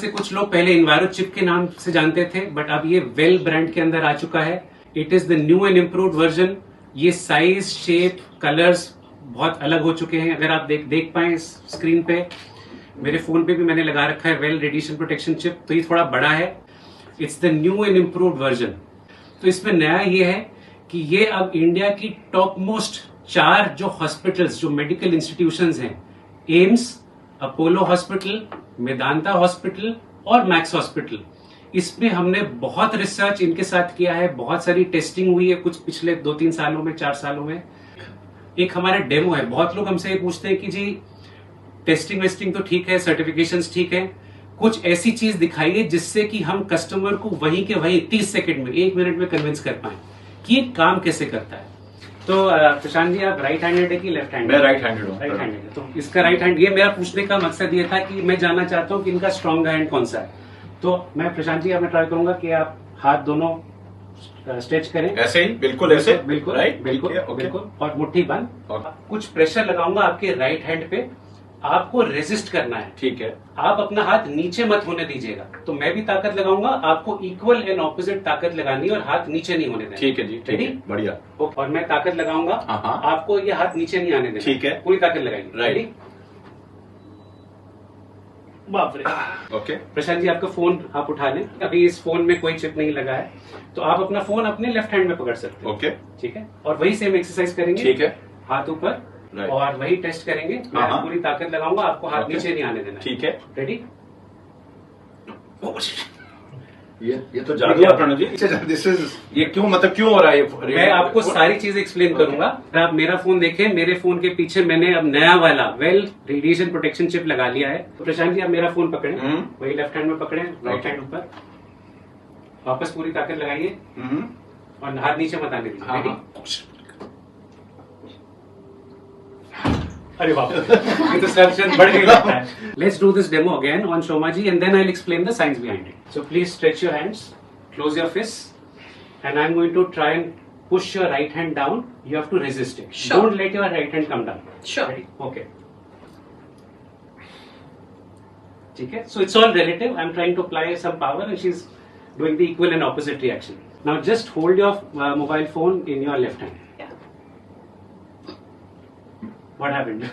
से कुछ लोग पहले इन्वायरो चिप के नाम से जानते थे, बट अब ये वेल ब्रांड के अंदर आ चुका है। It is the new and improved version. ये साइज, शेप, कलर्स बहुत अलग हो चुके हैं। अगर आप देख पाए स्क्रीन पे, मेरे फोन पे भी मैंने लगा रखा है वेल रेडिएशन प्रोटेक्शन चिप, तो ये थोड़ा बड़ा है। It's the new and improved version. तो इसमें नया ये है कि ये अब इंडिया की टॉप मोस्ट 4 जो हॉस्पिटल्स, जो मेडिकल इंस्टीट्यूशंस हैं, AIIMS, Apollo hospital, Medanta hospital और मैक्स हॉस्पिटल, इसमें हमने बहुत रिसर्च इनके साथ किया है, बहुत सारी टेस्टिंग हुई है कुछ पिछले 2-3 सालों में, 4 सालों में। एक हमारा डेमो है। बहुत लोग हमसे ये पूछते हैं कि जी टेस्टिंग वेस्टिंग तो ठीक है, सर्टिफिकेशंस ठीक है, कुछ ऐसी चीज दिखाइए जिससे कि हम कस्टमर को वहीं के वहीं 30 सेकंड में, 1 मिनट में कन्विंस कर पाए कि ये काम कैसे करता है। तो प्रशांत जी, आप राइट हैंडेड है कि लेफ्ट हैंडेड? मैं राइट हैंडेड हूँ। राइट हैंडेड है। तो इसका राइट हैंड, ये मेरा पूछने का मकसद ये था कि मैं जानना चाहता हूँ कि इनका स्ट्रॉन्ग हैंड कौन सा है। तो मैं प्रशांत जी, मैं ट्राई करूंगा कि आप हाथ दोनों स्ट्रेच करें, ऐसे ही, बिल्कुल ऐसे, बिल्कुल राइट, बिल्कुल बिल्कुल, और मुट्ठी बंद। Okay. कुछ प्रेशर लगाऊंगा आपके राइट हैंड पे, आपको रेजिस्ट करना है। ठीक है। आप अपना हाथ नीचे मत होने दीजिएगा। तो मैं भी ताकत लगाऊंगा, आपको इक्वल एंड ऑपोजिट ताकत लगानी है और हाथ नीचे नहीं होने देना। ठीक है जी, ठीक है, बढ़िया। और मैं ताकत लगाऊंगा, आपको ये हाथ नीचे नहीं आने देना। ठीक है, पूरी ताकत लगाएंगे। राइट। बाप रे। ओके प्रशांत जी, आपका फोन आप उठा लें। अभी इस फोन में कोई चिप नहीं लगा है, तो आप अपना फोन अपने लेफ्ट हैंड में पकड़ सकते हैं। ओके, ठीक है। और वही सेम एक्सरसाइज करेंगे। ठीक है, हाथ ऊपर, और वही टेस्ट करेंगे। मैं पूरी ताकत लगाऊंगा, आपको हाथ नीचे नहीं आने देना। ठीक है, रेडी? ये तो जादू है प्रणव जी। दिस इज, ये क्यों, मतलब क्यों हो रहा है ये? मैं आपको सारी चीजें एक्सप्लेन करूंगा। आप मेरा फोन देखें, मेरे फोन के पीछे मैंने अब नया वाला वेल रेडिएशन प्रोटेक्शन चिप लगा लिया है। तो प्रशांत जी, आप मेरा फोन पकड़ें, वही लेफ्ट हैंड में पकड़ें, राइट हैंड ऊपर, वापस पूरी ताकत लगाइए और हाथ नीचे मत आने दीजिए। रेडी? अरे बाप, ये तो सलेक्शन बढ़ गई लगता है। Let's do this demo again on Shoma ji, and then I'll explain the science behind it. So please stretch your hands, close your fists, and I'm going to try and push your right hand down. You have to resist it. Sure. Don't let your right hand come down. Sure. Ready? Okay. ठीक है? So it's all relative. I'm trying to apply some power, and she's doing the equal and opposite reaction. Now just hold your mobile phone in your left hand. What happened?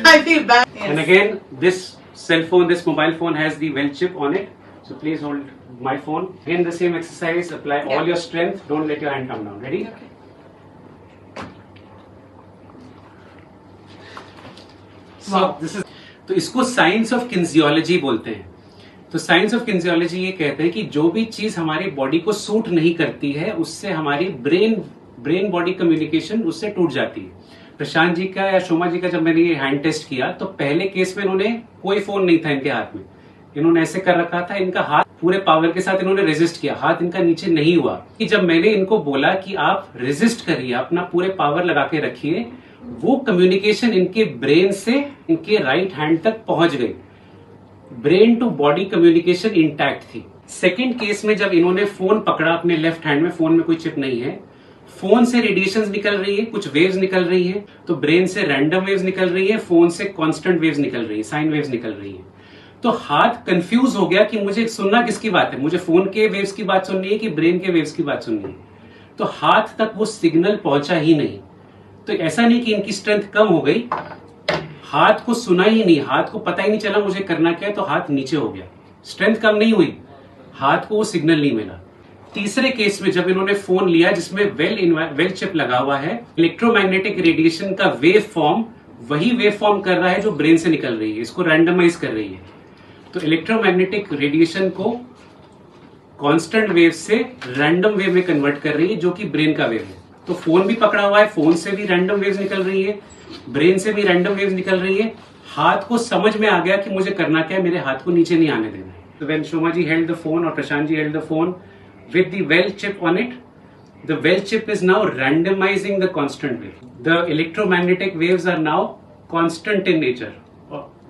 I feel bad. Yes. And again, this cell phone, this mobile phone has the well chip on it. So please hold my phone. Again, the same exercise. Apply all your strength. Don't let your hand come down. Ready? Okay. So this is. तो इसको science of kinesiology बोलते हैं। तो science of kinesiology ये कहते हैं कि जो भी चीज हमारी बॉडी को सूट नहीं करती है, उससे हमारी ब्रेन बॉडी कम्युनिकेशन उससे टूट जाती है। प्रशांत जी का या शोमा जी का जब मैंने ये हैंड टेस्ट किया, तो पहले केस में इन्होंने कोई फोन नहीं था इनके हाथ में, इन्होंने ऐसे कर रखा था, इनका हाथ पूरे पावर के साथ इन्होंने रेजिस्ट किया, हाथ इनका नीचे नहीं हुआ। कि जब मैंने इनको बोला कि आप रेजिस्ट करिए, अपना पूरे पावर लगा के रखिए, वो कम्युनिकेशन इनके ब्रेन से इनके राइट हैंड तक पहुंच गई। Brain to body communication intact थी। सेकेंड केस में जब इन्होंने फोन पकड़ा अपने लेफ्ट हैंड में, फोन में कोई चिप नहीं है, फोन से रेडिएशंस निकल रही है, कुछ वेव्स निकल रही है, तो ब्रेन से रैंडम वेव्स निकल रही है, फोन से कांस्टेंट वेव्स निकल रही है, साइन वेव्स निकल रही है। तो हाथ कंफ्यूज हो गया कि मुझे सुनना किसकी बात है, मुझे फोन के वेव्स की बात सुननी है कि ब्रेन के वेव्स की बात सुननी है। तो हाथ तक वो सिग्नल पहुंचा ही नहीं। तो ऐसा नहीं कि इनकी स्ट्रेंथ कम हो गई, हाथ को सुना ही नहीं, हाथ को पता ही नहीं चला मुझे करना क्या है, तो हाथ नीचे हो गया। स्ट्रेंथ कम नहीं हुई, हाथ को वो सिग्नल नहीं मिला। तीसरे केस में जब इन्होंने फोन लिया जिसमें वेल चिप लगा हुआ है, इलेक्ट्रोमैग्नेटिक रेडिएशन का वेव फॉर्म वही वेव फॉर्म कर रहा है जो ब्रेन से निकल रही है, इसको रैंडमाइज कर रही है। तो इलेक्ट्रोमैग्नेटिक रेडिएशन को कांस्टेंट वेव से रैंडम वेव में कन्वर्ट कर रही है, जो कि ब्रेन का वेव है। तो फोन भी पकड़ा हुआ है, फोन से भी रैंडम वेव्स निकल रही है, ब्रेन से भी रैंडम वेव्स निकल रही है। हाथ को समझ में आ गया कि मुझे करना क्या है, मेरे हाथ को नीचे नहीं आने देना है। तो when Shoma ji held the phone और Prashant ji held the phone with the well chip on it, the well chip is now randomizing the constant wave. The electromagnetic waves are now constant in nature.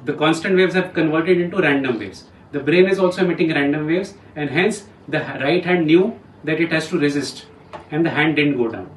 The constant waves have converted into random waves. The brain is also emitting random waves, and hence the right hand knew that it has to resist, and the hand didn't go down.